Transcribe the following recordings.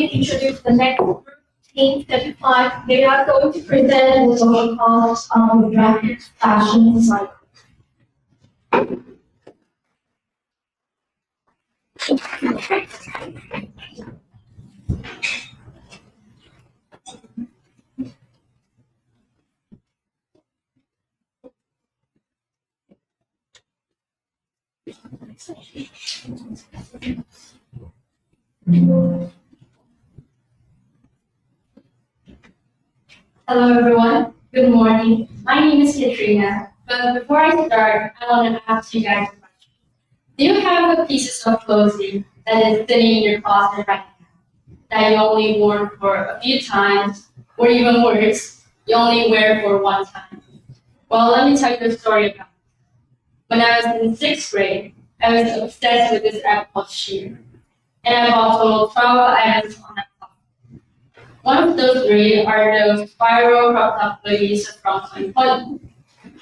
introduce the next group, Team 35. They are going to present the social cause of rapid fashion cycle. Hello everyone, good morning. My name is Katrina, but before I start, I want to ask you guys a question. Do you have a piece of clothing that is sitting in your closet right now that you only wore for a few times, or even worse, you only wear for one time? Well, let me tell you a story about it. When I was in sixth grade, I was obsessed with this Apple sheer, and I bought total 12 items on that. One of those three are those spiral crop top hoodies from 2020.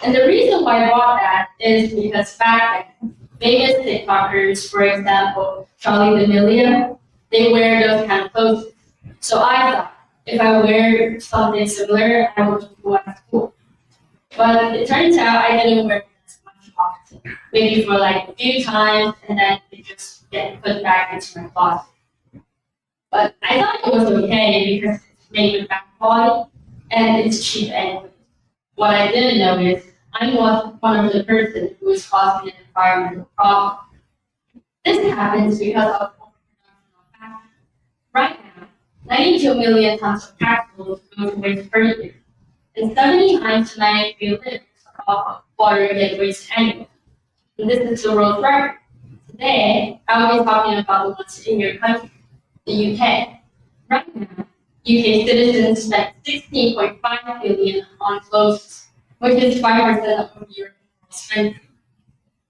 And the reason why I bought that is because back then, famous TikTokers, for example, Charlie D'Amelio, they wear those kind of clothes. So I thought, if I wear something similar, I would go at school. But it turns out I didn't wear it as much often. Maybe for like a few times, and then it just get put back into my closet. But I thought it was okay because it's made with back quality and it's cheap anyway. What I didn't know is I was one of the person who was causing an environmental problem. This happens because of overproduction of fashion. Right now, 92 million tons of textiles go to waste per year, and 79 to 93 liters of water get wasted annually. And this is the world record. Today, I will be talking about what's in your country, the UK. Right now, UK citizens spend 16.5 billion on clothes, which is 5% of European spending.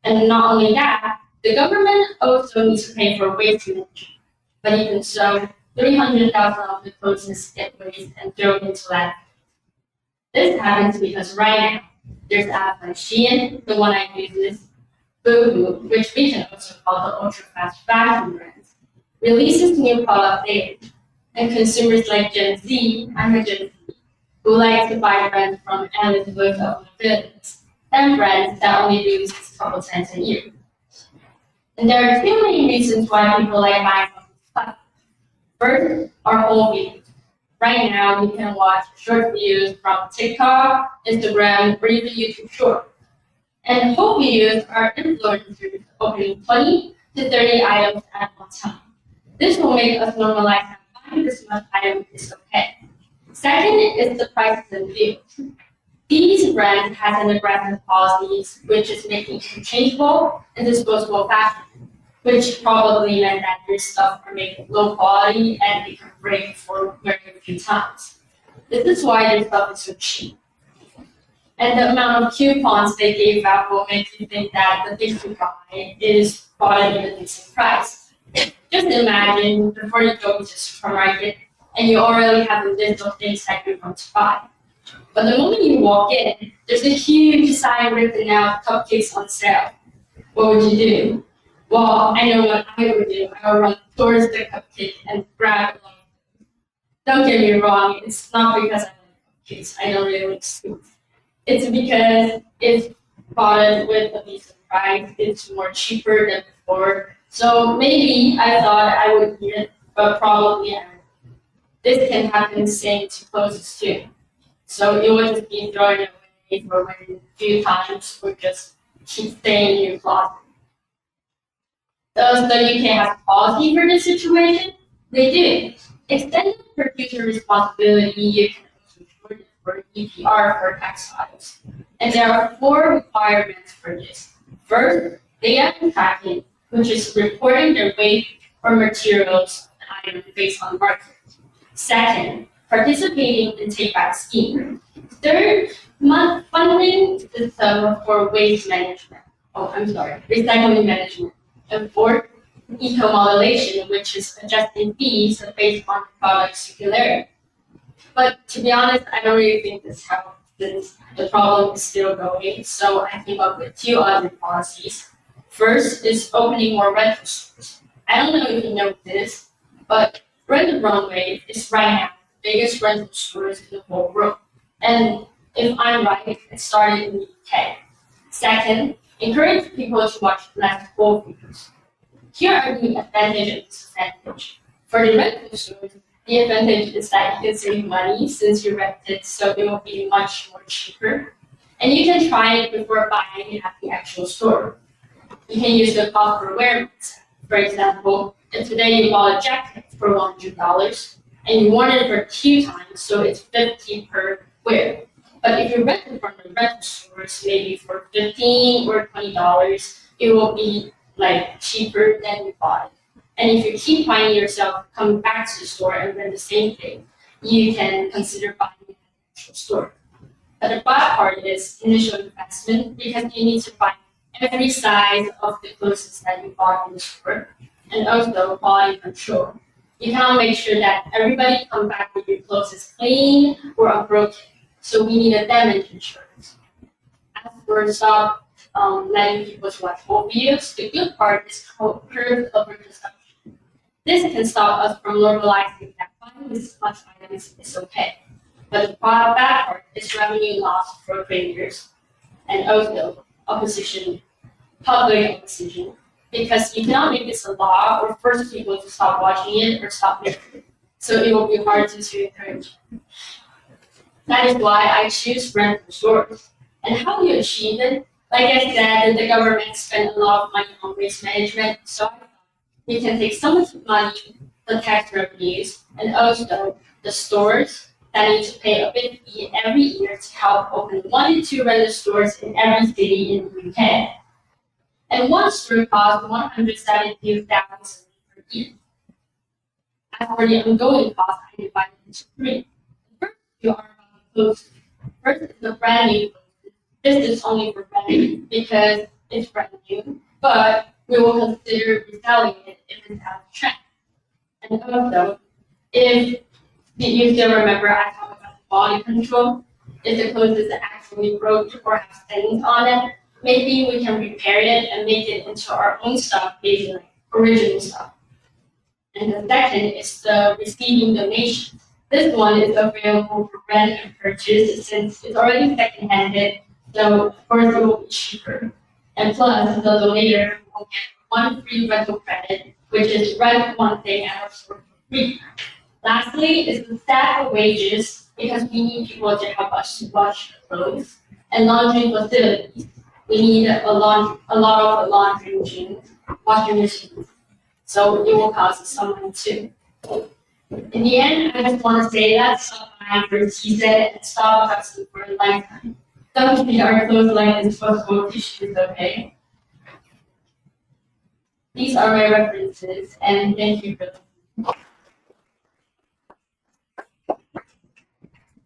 And not only that, the government also needs to pay for waste management. But even so, 300,000 of the clothes get wasted and thrown into landfills. This happens because right now, there's apps like Shein, the one I use is Boohoo, which we can also call the ultra-fast fashion brands, releases new product daily. And consumers like Gen Z, I'm a Gen Z, who like to buy brands from endless list of affiliates, and brands that only do this a couple times a year. And there are two main reasons why people like buying from this platform. First are whole videos. Right now, you can watch short videos from TikTok, Instagram, or even YouTube Short. And whole videos are influencers opening 20 to 30 items at one time. This will make us normalize that buying this much item is okay. Second is the prices and deals. These brands have an aggressive policies, which is making interchangeable and disposable fashion, which probably meant that your stuff are made low quality and they can break for very few times. This is why their stuff is so cheap. And the amount of coupons they gave out will make you think that the thing you buy is bought at a decent price. Just imagine before you go to the supermarket and you already have a list of things that you're going to buy. But the moment you walk in, there's a huge sign written out, cupcakes on sale. What would you do? Well, I know what I would do. I would run towards the cupcake and grab one. Don't get me wrong, it's not because I like cupcakes. I don't really like sweets. It's because it's bought with a decent price. It's more cheaper than before. So maybe I thought I would eat it, but probably not. This can happen same to clothes too. So it would just be thrown away for a few times or just keep staying in your closet. Does the UK have policy for this situation? They do. Extended producer responsibility, you can also short it for EPR for textiles. And there are 4 requirements for this. First, data tracking, which is reporting their weight or materials item based on market. Second, participating in take-back scheme. Third, funding system for waste management. Recycling management. And fourth, eco-modulation, which is adjusting fees based on product circularity. But to be honest, I don't really think this helps since the problem is still going. So I came up with 2 other policies. First is opening more rental stores. I don't know if you know this, but rental the runway is right now the biggest rental stores in the whole world. And if I'm right, it started in the UK. Second, encourage people to watch less whole videos. Here are the advantage and disadvantage. For the rental stores, the advantage is that you can save money since you rent it, so it will be much more cheaper. And you can try it before buying it at the actual store. You can use the cost per wear mindset. For example, if today you bought a jacket for $100 and you worn it for 2 times, so it's 50 per wear. But if you rent it from the rental stores, maybe for $15 or $20, it will be like cheaper than you bought it. And if you keep finding yourself coming back to the store and rent the same thing, you can consider buying it at the actual store. But the bad part is initial investment because you need to buy every size of the clothes that you bought in the store, and also quality control. You cannot make sure that everybody comes back with your clothes is clean or unbroken. So we need a damage insurance. As for stop letting people to watch whole videos, the good part is called curved overconsumption. This can stop us from normalizing that buying this much items is okay. But the bad part is revenue loss for creators and also opposition, public opposition, because you cannot make this a law or force people to stop watching it or stop making it. So it will be hard to encourage. That is why I choose rental stores. And how do you achieve it? Like I said, the government spent a lot of money on waste management, so we can take some of the money, the tax revenues, and also the stores that need to pay a big fee every year to help open 1 to 2 rental stores in every city in the UK. And one store costs $172,000 per year. As for the ongoing cost, I divide it into 3. The first 2 are about clothes. First is the brand new clothes. This is only for brand new because it's brand new, but we will consider reselling it if it's out of trend. And also, if you still remember I talked about quality control, if the clothes is actually broken or have stains on it, maybe we can repair it and make it into our own stuff, maybe like original stuff. And the second is the receiving donations. This one is available for rent and purchase since it's already second-handed, so of course it will be cheaper. And plus, the donator will get 1 free rental credit, which is rent 1 thing at our store for free. Lastly is the staff wages, because we need people to help us to wash the clothes. And laundry facilities. We need a lot of laundry machines, washing machines. So it will cost us some money too. In the end, I just want to say that stop buying for season and stop custom for a lifetime. Don't treat our clothes like disposable tissues, okay? These are my references, and thank you for listening.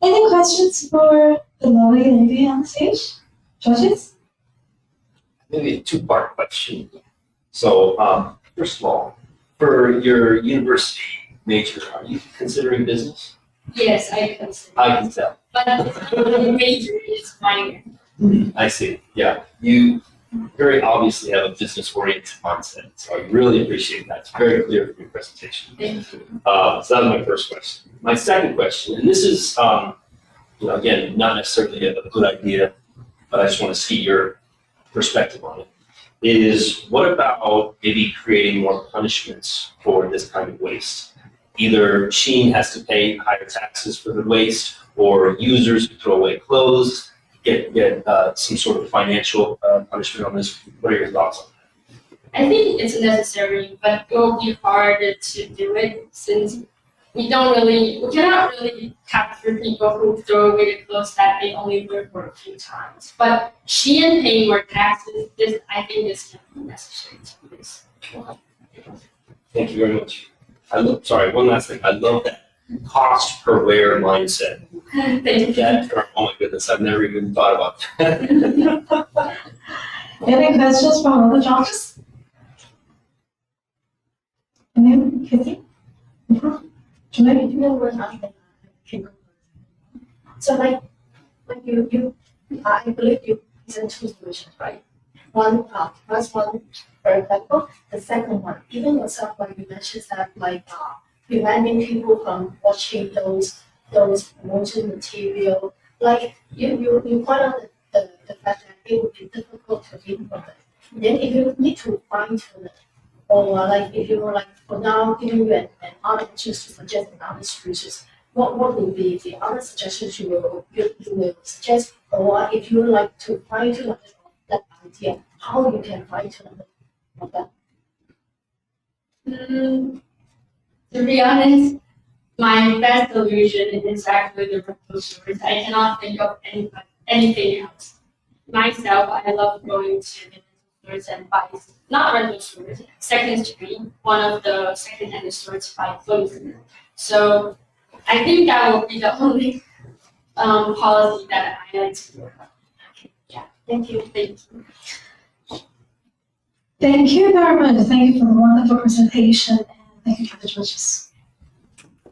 Any questions for the lovely lady on the stage? Judges? Maybe a 2-part question. So, first of all, for your university major, are you considering business? Yes, I consider. I can tell. But the major is minor. I see. Yeah, you very obviously have a business-oriented mindset, so I really appreciate that. It's very clear from your presentation. Thank you. So that was my first question. My second question, and this is, again, not necessarily a good idea, but I just want to see your perspective on it, is what about maybe creating more punishments for this kind of waste? Either Sheen has to pay higher taxes for the waste, or users who throw away clothes get some sort of financial punishment on this. What are your thoughts on that? I think it's necessary, but it will be harder to do it since we cannot really capture people who throw away the clothes that they only wear for a few times. But Shein paying more taxes, I think this can be necessary to do this. Thank you very much. Sorry, one last thing. I love that cost per wear mindset. Thank you. That term, oh my goodness, I've never even thought about that. Any questions from other judges? Anyone? Kitty? Maybe You know what so like you I believe you present 2 solutions, right? First one, for example, the second one, even yourself when you mentioned that preventing people from watching those promotion material. Like you point out the fact that it would be difficult to implement. Then if you need to fine tune it, or like if you like for now giving you an other choose to suggest another solutions, what will be the other suggestions you will suggest, or if you like to fine tune that idea, how you can fine tune it like that? To be honest, my best solution is actually the rental stores. I cannot think of anything else. Myself, I love going to the rental stores and buy, not rental stores, second street, one of the second-hand stores buy clothes. So I think that will be the only policy that I like to do. Yeah, Thank you. thank you. Thank you very much. Thank you for the wonderful presentation and thank you for the judges.